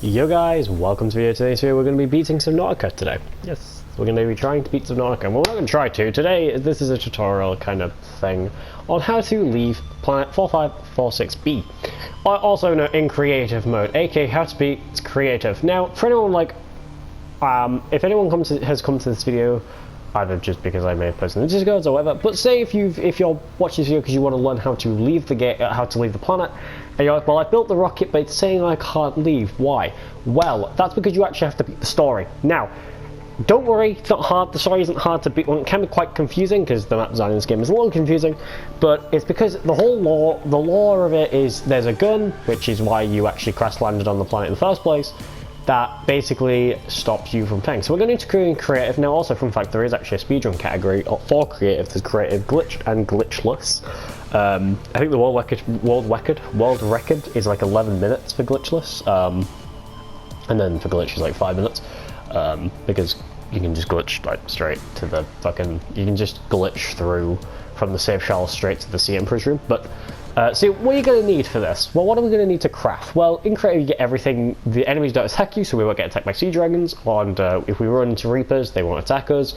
Yo guys, welcome to today's video. We're going to be beating Subnautica today. Yes, we're going to be trying to beat Subnautica. Well, we're not going to try to. Today, this is a tutorial kind of thing on how to leave planet 4546b. Also known in creative mode, aka how to beat creative. Now, for anyone like, if anyone has come to this video, either just because I may have posted in the Discord or whatever, but say if you're watching this video because you want to learn how to leave the game, how to leave the planet, and you're like, well, I built the rocket, but it's saying I can't leave. Why? Well, that's because you actually have to beat the story. Now, don't worry, it's not hard. The story isn't hard to beat. Well, it can be quite confusing because the map design in this game is a little confusing, but it's because the law of it is there's a gun, which is why you actually crash landed on the planet in the first place, that basically stops you from playing. So we're going to need to create creative. Now also, fun fact, there is actually a speedrun category for creative. There's creative, glitched and glitchless. I think the world record is like 11 minutes for glitchless, and then for glitch is like 5 minutes, because you can just glitch like straight to the fucking, you can just glitch through from the safe shell straight to the sea emperor's room. But so what are you going to need for this? Well, what are we going to need to craft? Well, in creative you get everything. The enemies don't attack you, so we won't get attacked by sea dragons, and if we run into reapers, they won't attack us.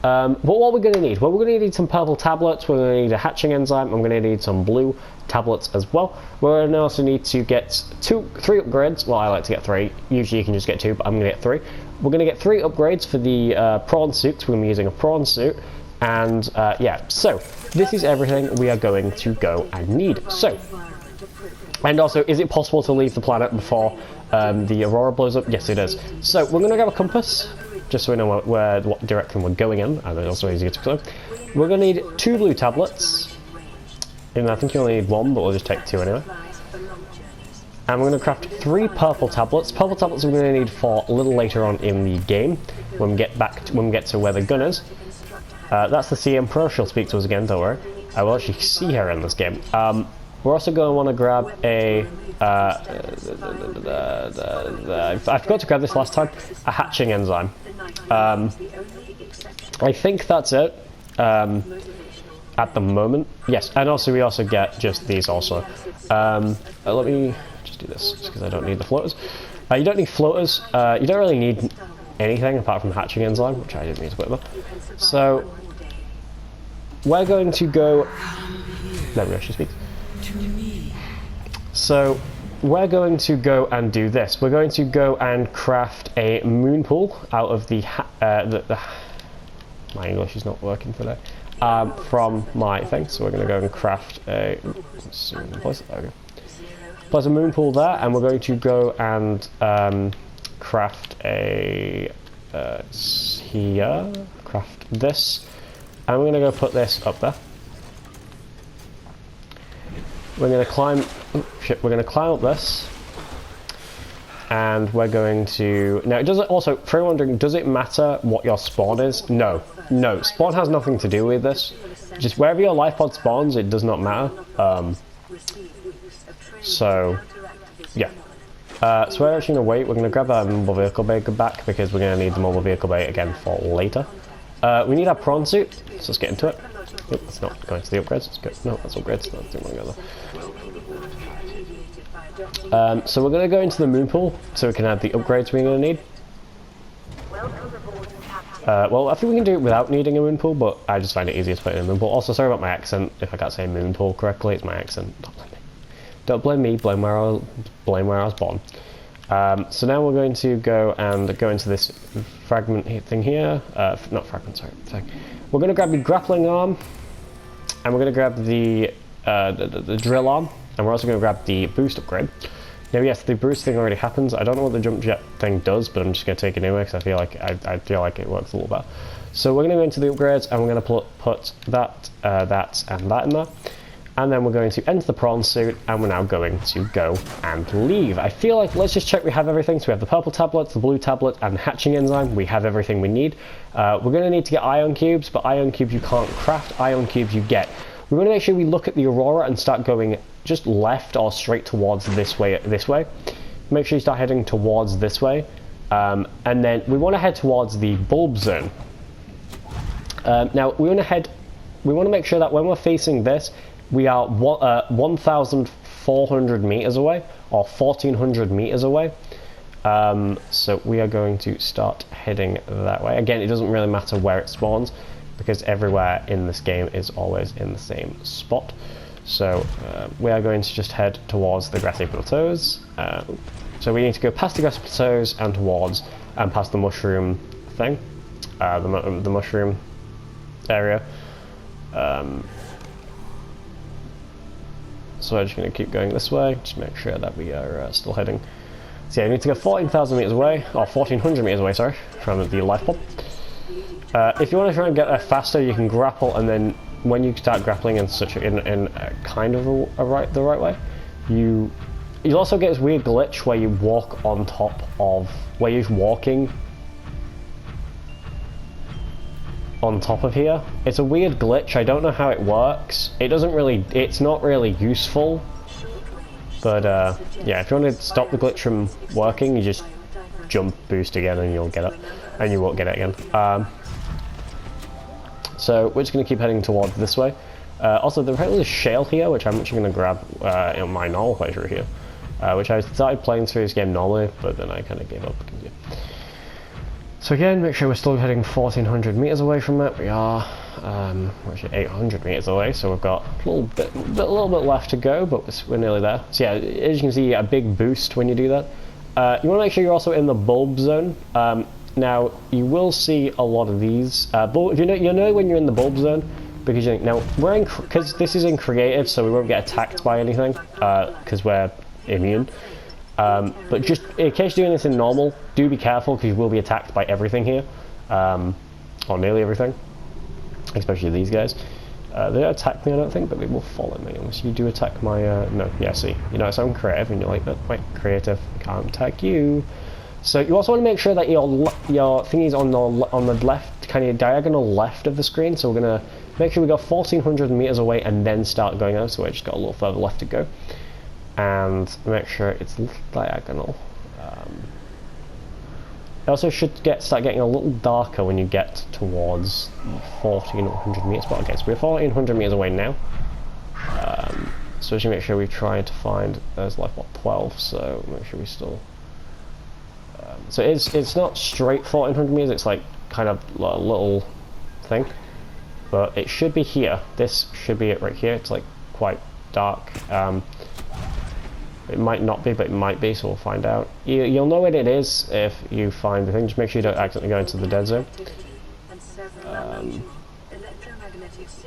But what are we going to need? Well, we're going to need some purple tablets, we're going to need a hatching enzyme, I'm going to need some blue tablets as well. We're going to also need to get 3 upgrades. Well, I like to get 3. Usually you can just get 2, but I'm going to get 3. We're going to get 3 upgrades for the prawn suits. We're going to be using a prawn suit. And yeah, so this is everything we are going to go and need. So, and also, is it possible to leave the planet before the aurora blows up? Yes, it is. So we're going to grab a compass, just so we know what direction we're going in, and it's also easier to climb. We're going to need 2 blue tablets. And I think you only need 1, but we'll just take 2 anyway. And we're going to craft 3 purple tablets. Purple tablets we're going to need for a little later on in the game, when we get to where the gun is. That's the Sea Emperor. She'll speak to us again, don't worry. I will actually see her in this game. We're also going to want to grab a... I forgot to grab this last time. A hatching enzyme. I think that's it. At the moment. Yes, and also we also get just these also. Let me just do this, because I don't need the floaters. You don't need floaters. You don't really need anything apart from the hatching enzyme, which I didn't need to put about. So we're going to go. There we go. She speaks. So we're going to go and do this. We're going to go and craft a moon pool out of the my English is not working today. From my thing. So we're going to go and craft a. Place a moon pool there, and we're going to go and craft a. Here, craft this, and we're going to go put this up there. We're going to climb. We're going to climb up this, and we're going to. Now, it doesn't. Also, for anyone wondering, does it matter what your spawn is? No, no. Spawn has nothing to do with this. Just wherever your life pod spawns, it does not matter. So, yeah. So we're actually going to wait. We're going to grab our mobile vehicle bay back because we're going to need the mobile vehicle bay again for later. We need our prawn suit, so let's get into it. Oop, that's not going to the upgrades. Let's go. No, that's upgrades. No, I didn't want to go there. So we're going to go into the moon pool so we can add the upgrades we're going to need. Well, I think we can do it without needing a moon pool, but I just find it easier to put in a moon pool. Also, sorry about my accent. If I can't say moon pool correctly, it's my accent. Don't blame me. Blame where I was born. So now we're going to go into this fragment thing here. Not fragment, sorry. Thing. We're going to grab the grappling arm, and we're going to grab the drill arm, and we're also going to grab the boost upgrade. Now, yes, the boost thing already happens. I don't know what the jump jet thing does, but I'm just going to take it anyway because I feel like it works a little better. So we're going to go into the upgrades, and we're going to put that, that, and that in there. And then we're going to enter the prawn suit, and we're now going to go and leave. I feel like, let's just check we have everything. So we have the purple tablet, the blue tablet, and the hatching enzyme. We have everything we need. We're going to need to get ion cubes, but ion cubes you can't craft. Ion cubes you get. We're going to make sure we look at the aurora and start going just left or straight towards this way. Make sure you start heading towards this way. And then we want to head towards the bulb zone. Now, we want to make sure that when we're facing this, we are 1,400 meters away, or 1,400 meters away. So we are going to start heading that way. Again, it doesn't really matter where it spawns, because everywhere in this game is always in the same spot. So we are going to just head towards the grassy plateaus. So we need to go past the grassy plateaus and towards and past the mushroom thing, the mushroom area. So I'm just going to keep going this way, just make sure that we are still heading. So yeah, you need to go 14,000 meters away, or 1,400 meters away, sorry, from the life pod. If you want to try and get there faster, you can grapple, and then when you start grappling in kind of the right way, you'll also get this weird glitch where you walk on top of, where you're walking on top of here. It's a weird glitch. I don't know how it works. It's not really useful. But yeah, if you want to stop the glitch from working, you just jump boost again and you'll get it, and you won't get it again. So we're just going to keep heading towards this way. Also, there's a shale here, which I'm actually going to grab in my normal playthrough here, which I started playing through this game normally, but then I kind of gave up. Yeah. So again, make sure we're still heading 1,400 meters away from that. We are actually 800 meters away, so we've got a little bit left to go, but we're nearly there. So yeah, as you can see, a big boost when you do that. You want to make sure you're also in the bulb zone. Now you will see a lot of these. You know when you're in the bulb zone, because because this is in creative, so we won't get attacked by anything because we're immune. But just in case you're doing this in normal, do be careful, because you will be attacked by everything here, or nearly everything, especially these guys. They don't attack me, I don't think, but they will follow me unless you do attack my. No, yeah, see, you know, so I'm creative, and you're like, no, wait, creative, can't attack you. So you also want to make sure that your thing is on the left, kind of diagonal left of the screen. So we're gonna make sure we go 1,400 meters away and then start going out. So we just got a little further left to go, and make sure it's diagonal. It also should start getting a little darker when you get towards 1,400 meters. But okay, so we're 1,400 meters away now. So just make sure we try to find. There's life bot 12. So make sure we still. So it's not straight 1,400 meters, it's like kind of a little thing, but it should be here. This should be it right here. It's like quite dark. It might not be, but it might be, so we'll find out. You'll know what it is if you find the thing. Just make sure you don't accidentally go into the dead zone.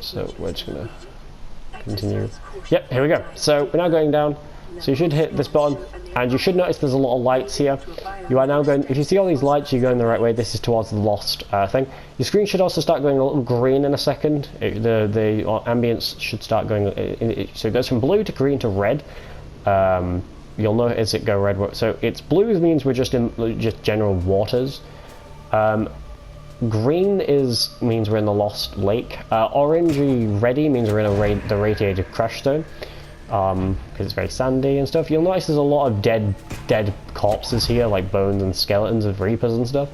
So we're just gonna continue. Yep, here we go. So we're now going down. So you should hit this button, and you should notice there's a lot of lights here. You are now going, if you see all these lights, you're going the right way. This is towards the lost thing. Your screen should also start going a little green in a second. The ambience should start going, so it goes from blue to green to red. You'll notice it go red. So it's blue means we're just in just general waters. Green means we're in the lost lake. Orangey reddy means we're in the radiated crash zone. Because it's very sandy and stuff. You'll notice there's a lot of dead corpses here, like bones and skeletons of reapers and stuff.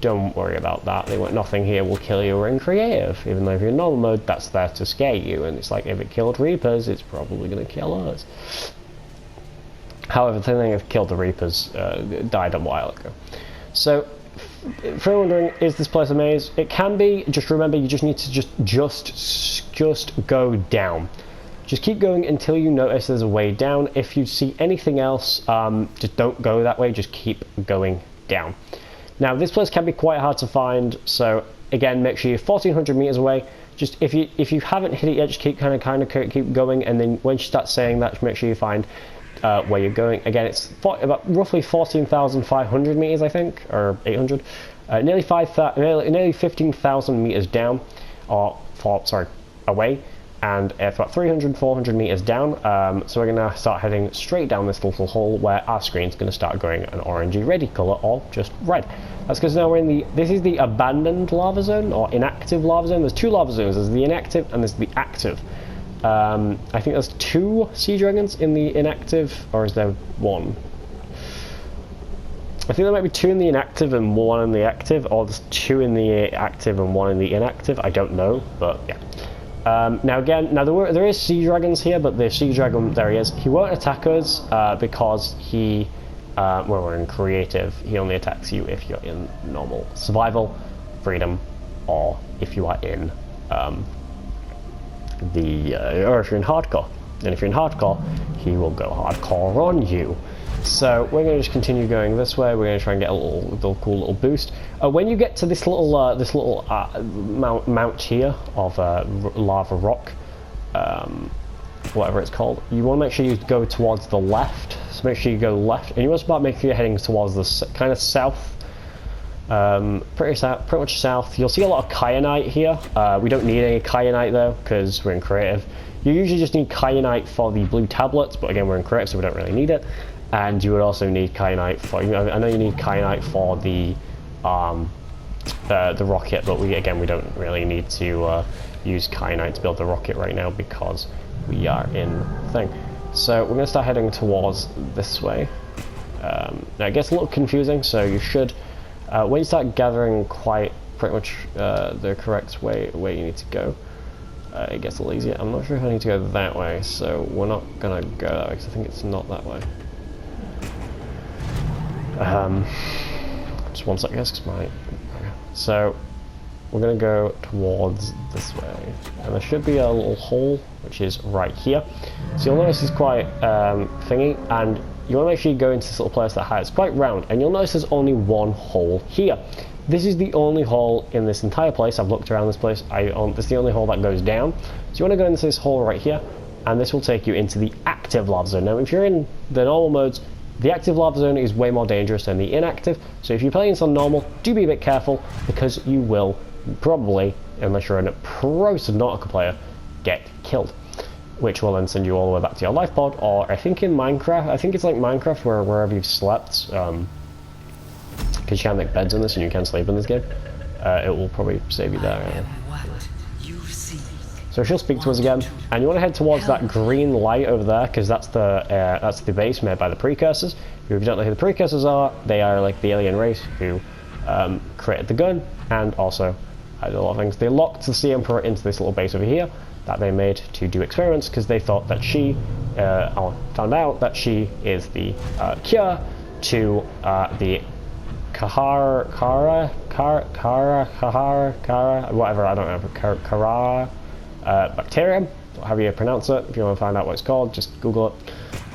Don't worry about that. Nothing here will kill you. We're in creative, even though if you're in normal mode, that's there to scare you. And it's like, if it killed reapers, it's probably going to kill us. However, the thing that killed the reapers died a while ago. So, if you're wondering, is this place a maze? It can be. Just remember, you just need to just go down. Just keep going until you notice there's a way down. If you see anything else, just don't go that way, just keep going down. Now this place can be quite hard to find, so again, make sure you're 1,400 meters away. Just if you haven't hit it yet, just keep keep going, and then when you start saying that, just make sure you find where you're going. Again, it's about roughly 14,500 meters, I think, or 800, nearly 15,000 meters down, away. And it's about 300-400 meters down, so we're going to start heading straight down this little hole where our screen's going to start going an orangey reddy colour, or just red. That's because now we're in this is the abandoned lava zone, or inactive lava zone. There's two lava zones, there's the inactive and there's the active. I think there's 2 sea dragons in the inactive, or is there 1? I think there might be 2 in the inactive and 1 in the active, or there's 2 in the active and 1 in the inactive, I don't know, but yeah. Now there is sea dragons here, but the sea dragon, there he is. He won't attack us because he when we're in creative, he only attacks you if you're in normal survival, freedom, or if you are in or if you're in hardcore. And if you're in hardcore, he will go hardcore on you. So we're going to just continue going this way. We're going to try and get a little cool little boost. When you get to this little mount here of lava rock, whatever it's called, you want to make sure you go towards the left. So make sure you go left, and you want to start making your heading towards the kind of south, pretty much south. You'll see a lot of kyanite here. We don't need any kyanite though, because we're in creative. You usually just need kyanite for the blue tablets, but again we're in creative, so we don't really need it. And you would also need kyanite for, I know you need kyanite for the rocket, but we don't really need to use kyanite to build the rocket right now because we are in thing. So we're going to start heading towards this way. Now it gets a little confusing, so you should, when you start gathering pretty much the correct way where you need to go, it gets a little easier. I'm not sure if I need to go that way, so we're not going to go that way because I think it's not that way. Just one sec, guys, so we're going to go towards this way, and there should be a little hole which is right here. So you'll notice it's quite thingy, and you want to make sure you go into this little place that has quite round, and you'll notice there's only one hole here. This is the only hole in this entire place. I've looked around this place. This is the only hole that goes down. So you want to go into this hole right here, and this will take you into the active lava zone. Now if you're in the normal modes, the active lava zone is way more dangerous than the inactive, so if you're playing this on normal, do be a bit careful, because you will probably, unless you're a pro Subnautica player, get killed, which will then send you all the way back to your life pod. Or I think in Minecraft, I think it's like Minecraft where wherever you've slept, because you can make beds in this and you can sleep in this game, it will probably save you there. So she'll speak to us again, and you want to head towards that green light over there, because that's the base made by the precursors. If you don't know who the precursors are, they are like the alien race who created the gun, and also did a lot of things. They locked the Sea Emperor into this little base over here that they made to do experiments, because they thought that she, found out that she is the cure to the whatever, I don't know, bacterium, however you pronounce it. If you want to find out what it's called, just Google it.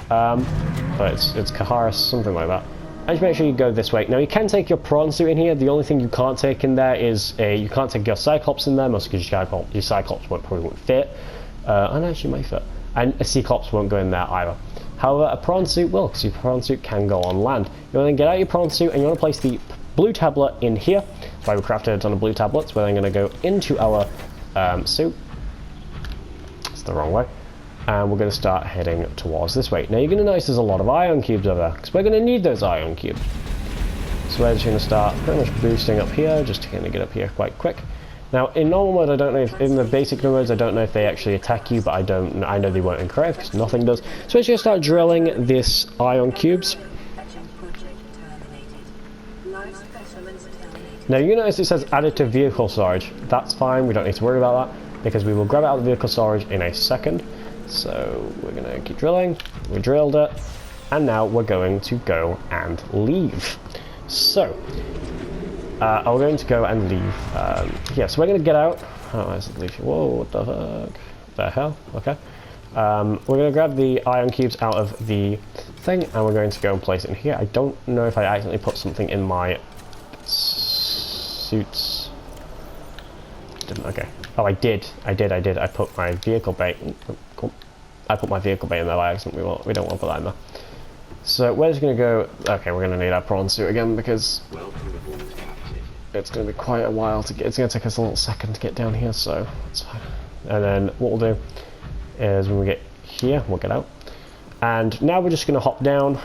But it's Kaharis, something like that. And just make sure you go this way. Now you can take your prawn suit in here. The only thing you can't take in there is you can't take your Cyclops in there, mostly because your Cyclops probably won't fit. And actually might fit. And a Cyclops won't go in there either. However, a prawn suit will, because your prawn suit can go on land. You want to get out your prawn suit, and you want to place the blue tablet in here. That's why we crafted it on a blue tablet. So we're then going to go into our suit. The wrong way, and we're going to start heading towards this way. Now you're going to notice there's a lot of ion cubes over there, because we're going to need those ion cubes. So we're just going to start pretty much boosting up here, just to kind of get up here quite quick. Now in normal mode, I don't know if, in the basic modes, I don't know if they actually attack you, but I know they won't in creative, because nothing does. So we're just going to start drilling this ion cubes. Now you notice it says added to vehicle storage. That's fine, we don't need to worry about that, because we will grab it out of the vehicle storage in a second. So we're going to keep drilling. We drilled it, and now we're going to go and leave. So I'm going to go and leave. Yeah, so we're going to get out. Oh, where's the leave? Whoa, what the fuck? The hell? Okay. We're going to grab the ion cubes out of the thing, and we're going to go and place it in here. I don't know if I accidentally put something in my suits. Okay. Oh, I did. I put my vehicle bay. Cool. I put my vehicle bay in there by accident. We don't want to put that in there. So we're just going to go. Okay, we're going to need our prawn suit again, because it's going to be quite a while to get. It's going to take us a little second to get down here, so that's fine. And then what we'll do is when we get here, we'll get out. And now we're just going to hop down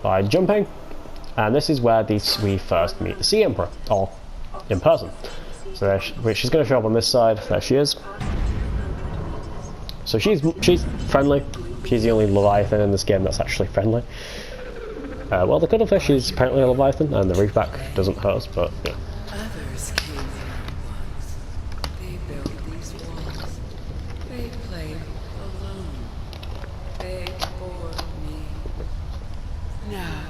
by jumping, and this is where we first meet the Sea Emperor, or in person. So she's going to show up on this side. There she is. So she's friendly. She's the only Leviathan in this game that's actually friendly. Well, the cuttlefish is apparently a Leviathan, and the reefback doesn't hurt us, but yeah. Others came once. They built these walls. They played alone. They bored me. Now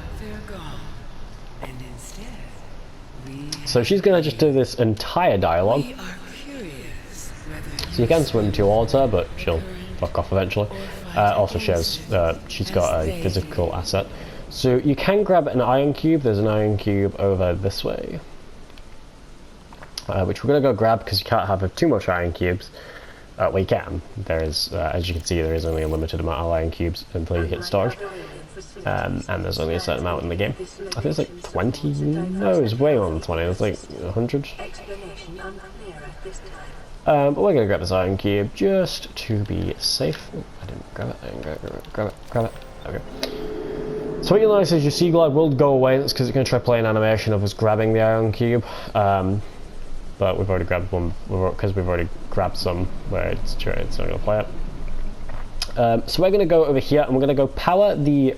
And instead, So she's going to just do this entire dialogue. we are curious whether So you can swim towards her, but she'll fuck off eventually. Also she's got a physical asset. So you can grab an iron cube. There's an iron cube over this way. Which we're going to go grab because you can't have too much iron cubes. Well, you can. There is, as you can see, there is only a limited amount of iron cubes until you hit storage. And there's only a certain amount in the game. I think it's like 20? No, it's way more than 20. It's like 100. But we're going to grab this iron cube just to be safe. Oh, I didn't grab it. I didn't grab it. Okay. So what you'll notice is your sea glide will go away. That's because it's going to try playing an animation of us grabbing the iron cube. But we've already grabbed one because we've already grabbed some where it's not going to play it. So we're going to go over here and we're going to go power the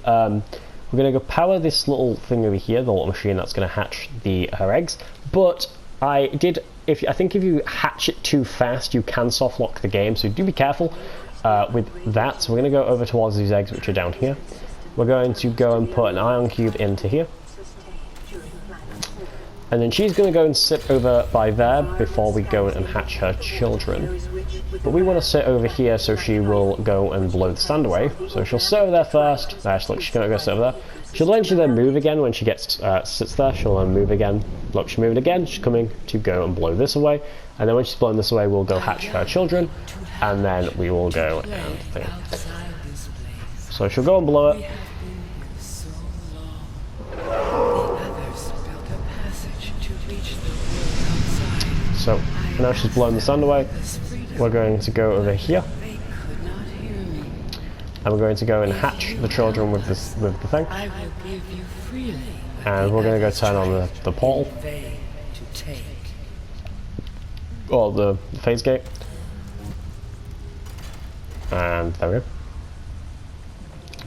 this little thing over here, the little machine that's going to hatch her eggs. But I think if you hatch it too fast, you can soft lock the game. So do be careful with that. So we're going to go over towards these eggs, which are down here. We're going to go and put an iron cube into here. And then she's going to go and sit over by there before we go and hatch her children. But we want to sit over here so she will go and blow the stand away. So she'll sit over there first. Look, she's going to go sit over there. She'll eventually then move again when she gets sits there. She'll then move again. Look, she moved again. She's coming to go and blow this away. And then when she's blowing this away, we'll go hatch her children. And then we will go and think. So she'll go and blow it. So now she's blown the sand away. We're going to go over here, and we're going to go and hatch the children with the thing. And we're going to go turn on the portal, or the phase gate. And there we go.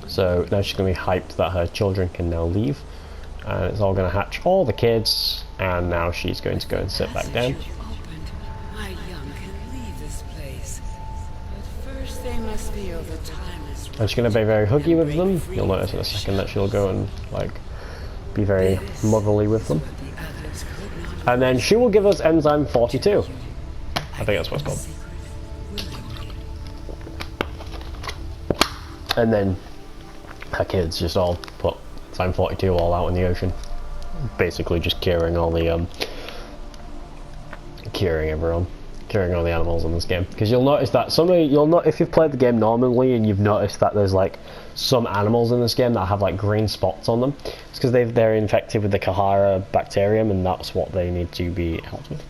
So now she's going to be hyped that her children can now leave, and it's all going to hatch all the kids. And now she's going to go and sit back down. And she's going to be very huggy with them. You'll notice in a second that she'll go and like be very motherly with them. And then she will give us enzyme 42. I think that's what it's called. And then her kids just all put enzyme 42 all out in the ocean. Basically just curing all the curing all the animals in this game, because you'll notice that if you've played the game normally and you've noticed that there's like some animals in this game that have like green spots on them, it's because they're infected with the Kahara bacterium, and that's what they need to be helped with.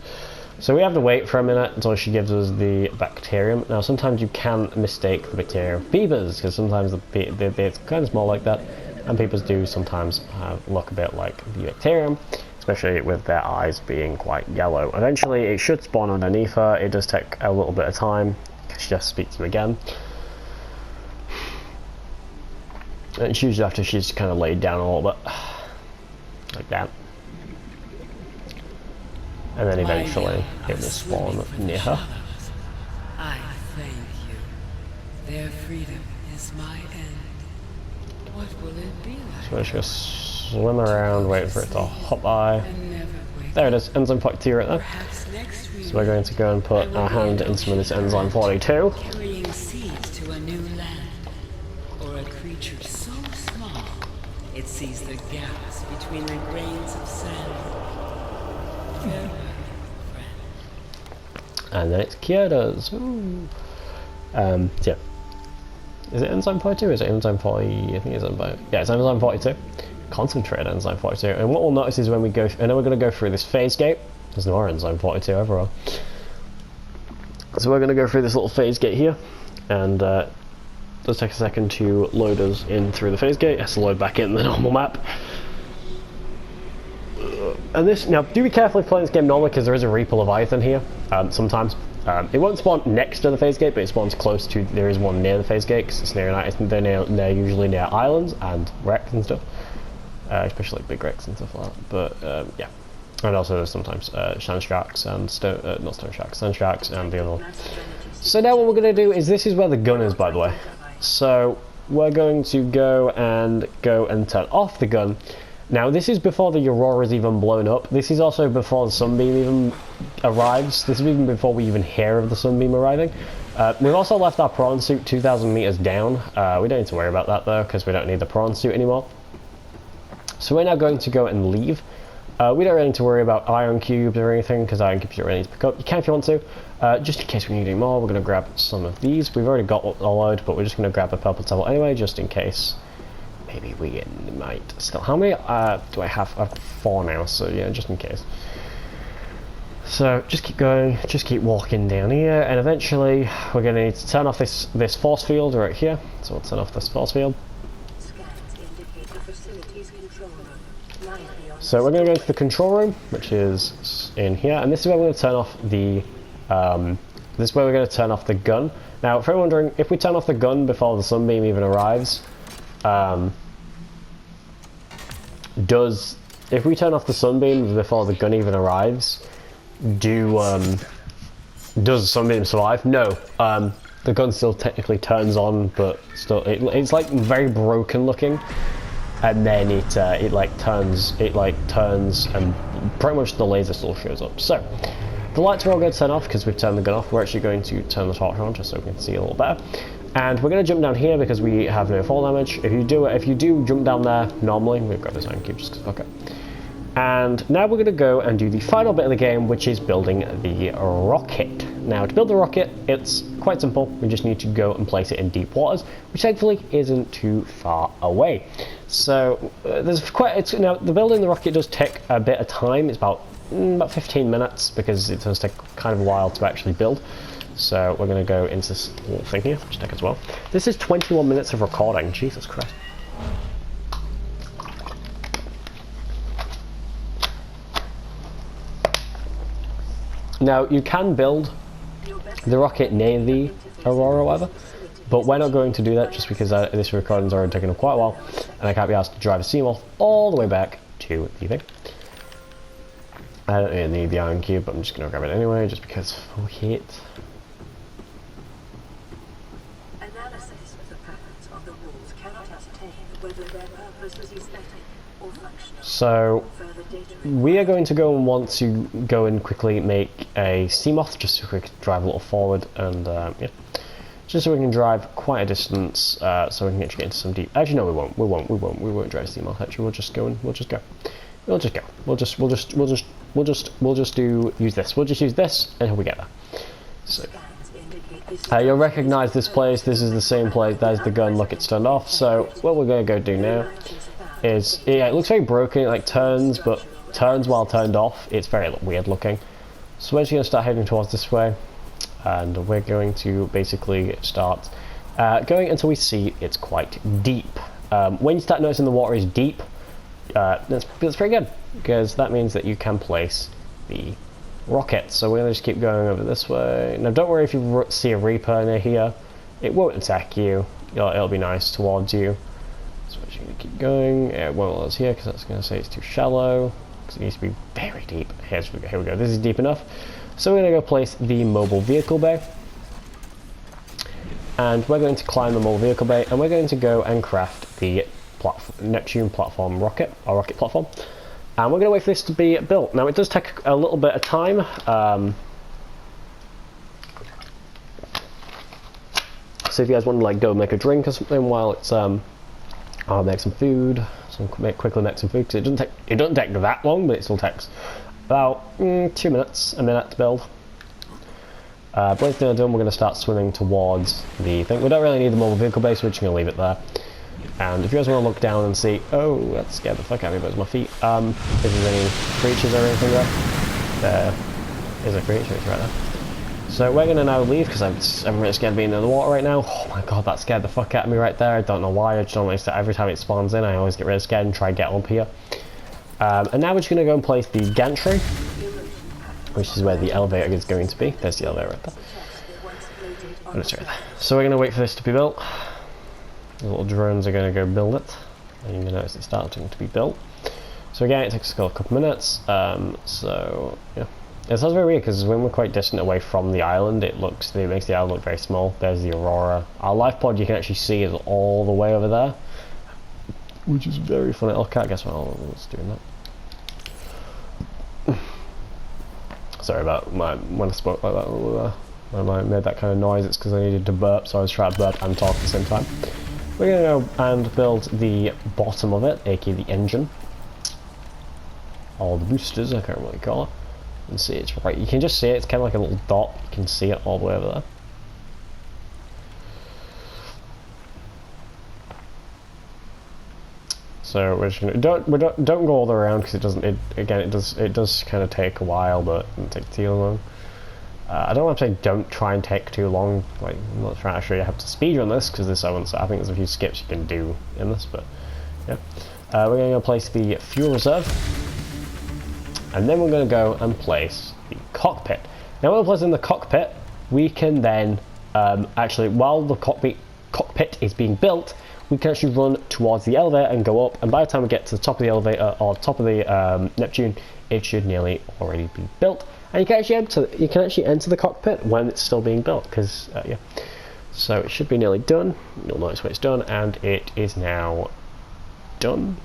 So we have to wait for a minute until she gives us the bacterium. Now sometimes you can mistake the bacterium for peepers, because sometimes they're kind of small like that, and peepers do sometimes look a bit like the bacterium, especially with their eyes being quite yellow. Eventually it should spawn underneath her. It does take a little bit of time. She just speaks to you again. And it's usually after she's kind of laid down a little bit. Like that. And then eventually it will spawn near her. I thank you. Their freedom is my end. What will it be like? So let's just swim around, wait for it to hop by. There it is, enzyme 42 right there. So we're going to go and put our hand into this enzyme 42. Carrying seeds to a new land, or a creature so small it sees the gaps between the grains of sand. Farewell, friend. And then it's Kyoto's. Yeah. Is it enzyme 42 or is it enzyme 40? I think it's enzyme. Yeah, it's enzyme 42. Concentrated enzyme 42. And what we'll notice is when we go, and then we're going to go through this phase gate. There's no more enzyme 42 overall. So we're going to go through this little phase gate here, and let's take a second to load us in through the phase gate. It has to load back in the normal map. And this, now do be careful if playing this game normally, because there is a Reaper Leviathan here sometimes. It won't spawn next to the phase gate, but it spawns close to. There is one near the phase gate, because it's they're usually near islands and wrecks and stuff, especially like big wrecks and stuff like that. But yeah, and also there's sometimes sand sharks and not stone sharks, sand sharks and the other one. So now what we're going to do is, this is where the gun is, by the way. So we're going to go and turn off the gun. Now this is before the Aurora is even blown up. This is also before the Sunbeam even arrives. This is even before we even hear of the Sunbeam arriving. We've also left our Prawn suit 2,000 meters down. We don't need to worry about that though, because we don't need the Prawn suit anymore. So we're now going to go and leave. We don't really need to worry about iron cubes or anything, because iron cubes you don't really need to pick up. You can if you want to. Just in case we need any more, we're going to grab some of these. We've already got a load, but we're just going to grab the purple table anyway, just in case. Maybe we might still. How many do I have? I have 4 now, so yeah, just in case. So just keep going, just keep walking down here, and eventually we're going to need to turn off this force field right here. So we'll turn off this force field. So we're going to go into the control room, which is in here, and this is where we're going to turn off the. This is where we're going to turn off the gun. Now, if you're wondering, if we turn off the gun before the Sunbeam even arrives. If we turn off the Sunbeam before the gun even arrives, does the Sunbeam survive? No. The gun still technically turns on, but still it's like very broken looking, and then it turns and pretty much the laser still shows up. So the lights are all going to turn off because we've turned the gun off. We're actually going to turn the torch on just so we can see a little better. And we're going to jump down here because we have no fall damage. If you do jump down there normally, we've got this iron cube just because fuck it. And now we're going to go and do the final bit of the game, which is building the rocket. Now to build the rocket, it's quite simple. We just need to go and place it in deep waters, which thankfully isn't too far away. So now the building the rocket does take a bit of time. It's about 15 minutes because it does take kind of a while to actually build. So we're going to go into this little thing here, which take as well. This is 21 minutes of recording. Jesus Christ. Now you can build the rocket near the Aurora or whatever, but we're not going to do that just because this recording's already taken quite a while, and I can't be asked to drive a Seamoth all the way back to the thing. I don't really need the iron cube, but I'm just going to grab it anyway, just because fuck it. Analysis of the patterns on the walls cannot ascertain whether their purpose was aesthetic or functional. So we are going to go and want to go and quickly make a Seamoth, just so we can drive a little forward, and yeah, just so we can drive quite a distance, so we can actually get into some deep. Actually, no, we won't drive a Seamoth. Actually, we'll just go. We'll just use this. We'll just use this until we get there. So you'll recognise this place. This is the same place. There's the gun. Look, it's turned off. So what we're going to go do now is, yeah, it looks very broken. It like turns, but turns while turned off. It's very weird looking. So we're just going to start heading towards this way, and we're going to basically start going until we see it's quite deep. When you start noticing the water is deep, that's pretty good, because that means that you can place the rocket. So we're going to just keep going over this way. Now don't worry if you see a Reaper near here, it won't attack you. It'll be nice towards you. So we're just going to keep going. It won't let us here because that's going to say it's too shallow, because it needs to be very deep. Here we go. This is deep enough. So we're going to go place the mobile vehicle bay, and we're going to climb the mobile vehicle bay, and we're going to go and craft the Neptune platform rocket, or rocket platform, and we're going to wait for this to be built. Now it does take a little bit of time, so if you guys want to like go make a drink or something while it's I'll make some food, quickly make some food, because it doesn't take that long, but it still takes about a minute to build. But once they're done, we're going to start swimming towards the thing. We don't really need the mobile vehicle base, so we're just going to leave it there. And if you guys want to look down and see, oh, that scared the fuck out of me, but it's my feet. If there's any creatures or anything there is a creature, it's right there. So we're going to now leave, because I'm really scared of being in the water right now. Oh my god, that scared the fuck out of me right there. I don't know why, I just don't like that. Every time it spawns in, I always get really scared and try to get up here. And now we're just going to go and place the gantry, which is where the elevator is going to be. There's the elevator right there. Oh, it's right there. So we're going to wait for this to be built. The little drones are going to go build it, and you can notice it's starting to be built. So again, it takes a couple minutes. So yeah, it sounds very weird because when we're quite distant away from the island, it makes the island look very small. There's the Aurora. Our life pod you can actually see is all the way over there. which is very funny. Okay, I guess I'll doing that. Sorry about when I spoke like that. When I made that kind of noise, it's because I needed to burp, so I was trying to burp and talk at the same time. We're going to go and build the bottom of it, aka the engine. Or the boosters, I can't really call it. And see, it's right. You can just see it, it's kind of like a little dot. You can see it all the way over there. So we're just gonna don't go all the way around because it doesn't. It does kind of take a while, but it doesn't take too long. I don't want to say don't try and take too long. Like I'm not trying to show you how to speedrun this because this I think there's a few skips you can do in this, but yeah. We're going to place the fuel reserve, and then we're going to go and place the cockpit. Now when we're placing the cockpit, we can then actually while the cockpit is being built, we can actually run towards the elevator and go up, and by the time we get to the top of the elevator or top of the Neptune, it should nearly already be built. And you can actually enter the cockpit when it's still being built, because yeah. So it should be nearly done. You'll notice when it's done, and it is now done.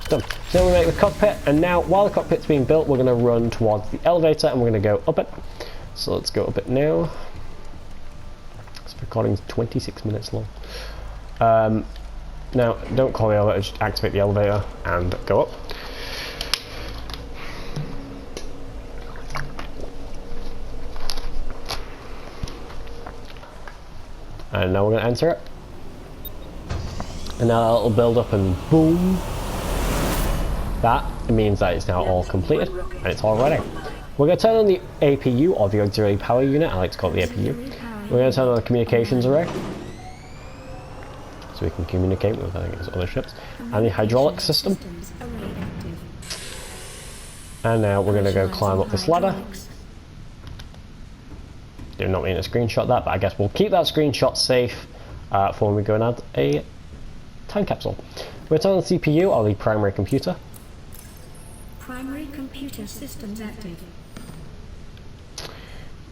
Done. So we make the cockpit, and now while the cockpit's being built, we're going to run towards the elevator, and we're going to go up it. So let's go up it now. This recording's 26 minutes long. Now, don't call the elevator, just activate the elevator and go up. And now we're going to enter it. And now it'll build up and boom. That means that it's now all completed and it's all ready. We're going to turn on the APU, or the auxiliary power unit, I like to call it the APU. We're going to turn on the communications array, so we can communicate with other ships, and the hydraulic system. And now we're going to go climb up this ladder. Do not mean to screenshot that, but I guess we'll keep that screenshot safe for when we go and add a time capsule. We're turning on the CPU, or the primary computer. Primary computer systems active.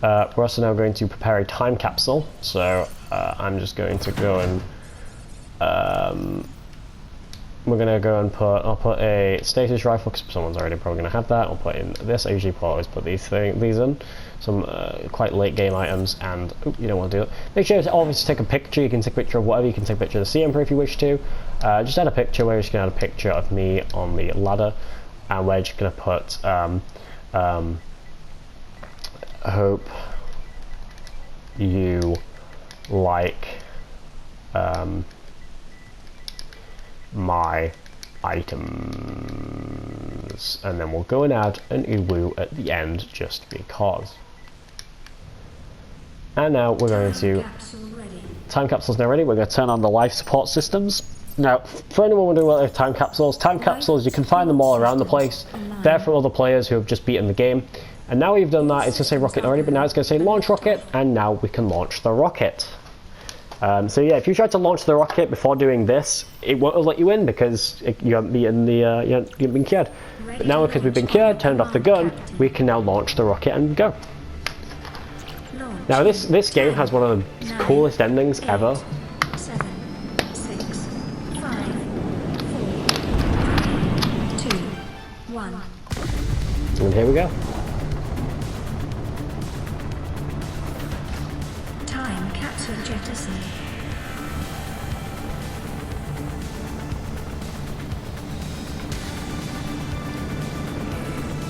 We're also now going to prepare a time capsule, so I'm just going to go and we're going to go and I'll put a status rifle because someone's already probably going to have that. I'll put in this. I usually always put these in, some quite late game items, and you don't want to do it. Make sure to obviously take a picture. You can take a picture of whatever. You can take a picture of the sea emperor if you wish to. Just add a picture. We're just going to add a picture of me on the ladder, and we're just going to put hope you like my items, and then we'll go and add an uwu at the end just because. And now we're going to time capsule's now ready. We're going to turn on the life support systems. Now, for anyone wondering what time capsules you can find them all around the place. They're for other players who have just beaten the game. And now we've done that, it's going to say rocket already, but now it's going to say launch rocket, and now we can launch the rocket. So yeah, if you try to launch the rocket before doing this, it won't let you in because you haven't been you haven't been cured. But now because we've been cured, turned off the gun, we can now launch the rocket and go. Now this game has one of the coolest endings ever. 7, 6, 5, 4, 2, 1. And here we go. Time capsule jettison.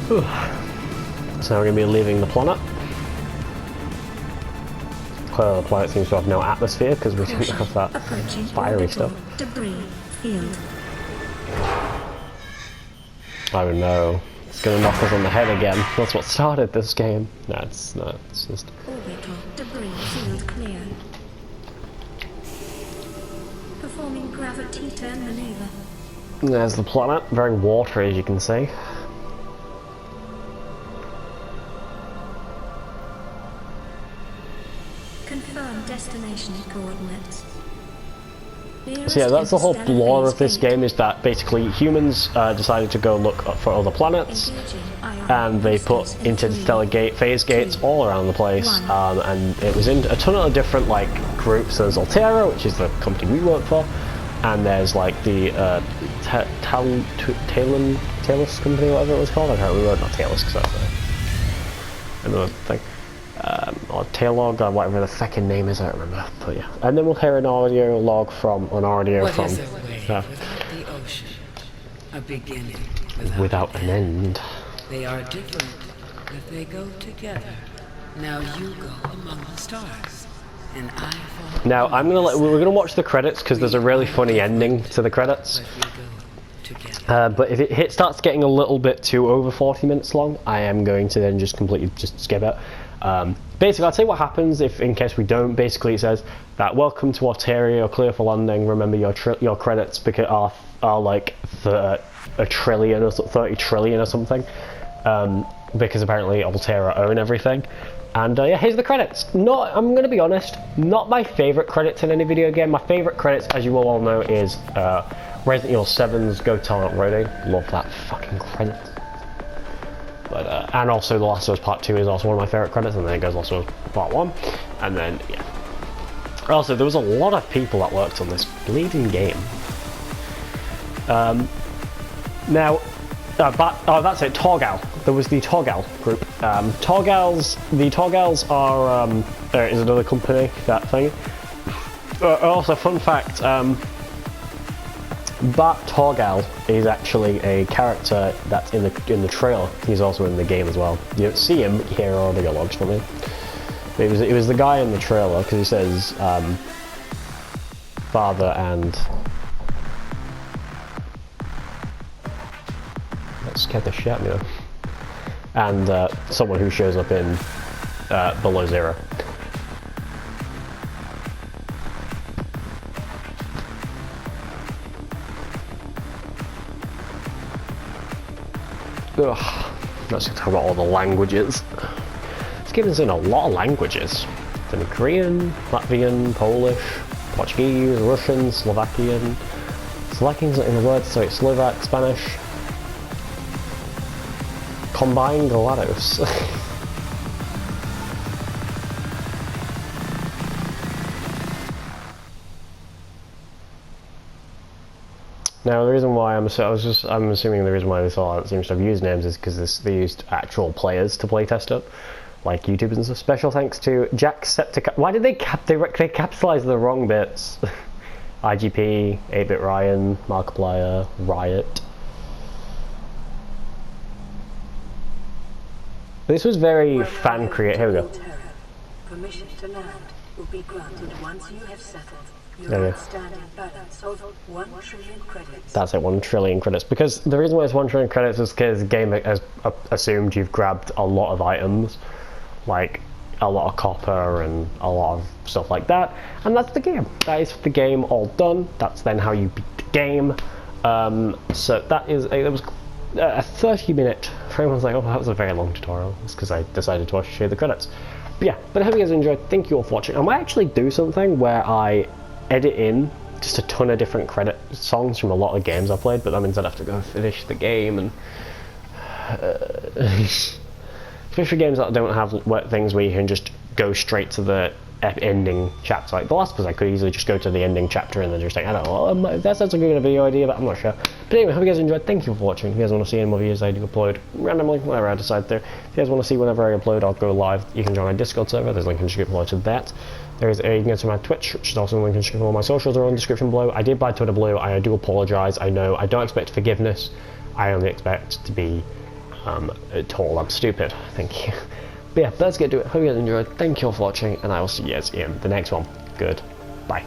So now we're going to be leaving the planet. Clearly the planet seems to have no atmosphere because we didn't have that fiery stuff. Debris field. Oh no, it's going to knock us on the head again. That's what started this game. No, it's not. It's just... Orbital debris field clear. Performing gravity turn maneuver. There's the planet, very watery as you can see. Confirm destination coordinates. So yeah, that's the whole lore of this game, is that basically humans decided to go look for other planets, and they put interstellar phase gates all around the place, and it was in a ton of different like groups. There's Altera, which is the company we work for, and there's like the Talus company, whatever it was called. I can't remember. Not Talus, because that's another thing. Or Tailog, or whatever the fucking name is, I don't remember. But yeah. And then we'll hear an audio log from an audio What from is a wave without the ocean? A beginning without an end. They are different, but they go together. Now you go among the stars, and I follow. Now we're gonna watch the credits because there's a really funny ending to the credits. But if it starts getting a little bit too over 40 minutes long, I am going to then just completely skip it. Basically, I'll tell you what happens if, in case we don't. Basically, it says that welcome to Alteria, you're clear for landing. Remember your credits because are like a trillion or 30 trillion or something. Because apparently Alteria own everything. And yeah, here's the credits. I'm going to be honest, not my favourite credits in any video game. My favourite credits, as you will all know, is Resident Evil 7's Go Talent Roadie. Love that fucking credit. But and also The Last of Us Part 2 is also one of my favourite credits, and then it goes Last of Us Part 1. And then, yeah. Also, there was a lot of people that worked on this bleeding game. Now, that's it, Torgal. There was the Torgal group. The Torgals are is another company, that thing. Also, fun fact, Bart Torgal is actually a character that's in the trailer. He's also in the game as well. You don't see him, but you hear audio logs from him. But it was the guy in the trailer, because he says father and... That scared the shit out of me. And someone who shows up in Below Zero. Ugh, let's talk about all the languages. This game is in a lot of languages. It's in Korean, Latvian, Polish, Portuguese, Russian, Slovakian. Slovakian's not in the word, so it's Slovak, Spanish. Combined GLaDOS. Now, the reason why I'm assuming the reason why this all seems to have usernames is because they used actual players to playtest it, like YouTubers and stuff. Special thanks to Jacksepticeye. Why did they capitalize the wrong bits? IGP, 8-Bit Ryan, Markiplier, Riot. This was very fan created. Here we go. Permission to land will be granted once you have settled your outstanding balance of 1 trillion credits. That's it, 1 trillion credits. Because the reason why it's 1 trillion credits is because the game has assumed you've grabbed a lot of items, like a lot of copper and a lot of stuff like that, and that's the game. That is the game all done. That's then how you beat the game. So that is it was a 30-minute. Everyone's like, oh, that was a very long tutorial. It's because I decided to show you the credits. But yeah, but I hope you guys enjoyed. Thank you all for watching. I might actually do something where I edit in just a ton of different credit songs from a lot of games I played, but that means I'd have to go finish the game, and especially games that don't have things where you can just go straight to the ending chapter. Like The Last of Us, I could easily just go to the ending chapter and then just like, I don't know, that sounds like a good video idea, but I'm not sure. But anyway, hope you guys enjoyed. Thank you for watching. If you guys want to see any more videos I do upload randomly, whenever I decide to. If you guys want to see whenever I upload, I'll go live. You can join my Discord server. There's a link in the description below to that. You can go to my Twitch, which is also in the link in the description below. My socials are in the description below. I did buy Twitter Blue. I do apologise. I know I don't expect forgiveness. I only expect to be told I'm stupid. Thank you. But yeah, let's get to it. Hope you guys enjoyed. Thank you all for watching, and I will see you guys in the next one. Goodbye.